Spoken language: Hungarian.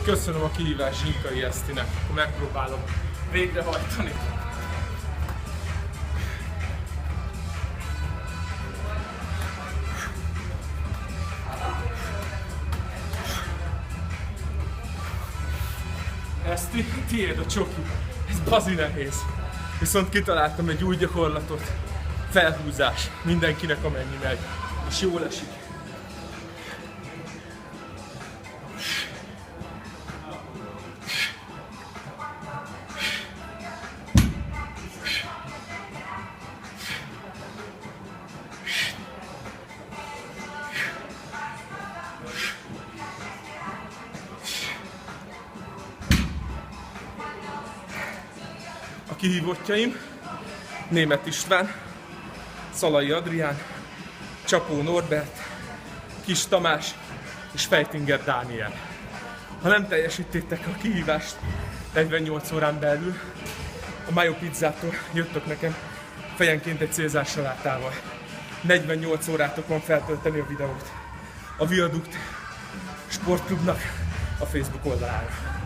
Köszönöm a kihívást Zsinkai Esztinek, akkor megpróbálom végrehajtani. Eszti, tiéd a csoki. Ez bazi nehéz. Viszont kitaláltam egy új gyakorlatot. Felhúzás. Mindenkinek amennyi megy. És jól esik. A kihívottjaim Németh István, Szalai Adrián, Csapó Norbert, Kis Tamás és Fejtinger Dániel. Ha nem teljesítettek a kihívást 48 órán belül, a Mayo Pizzától jöttök nekem fejenként egy Cézár salátával. 48 órátokon van feltölteni a videót a Viadukt Sportklubnak a Facebook oldalára.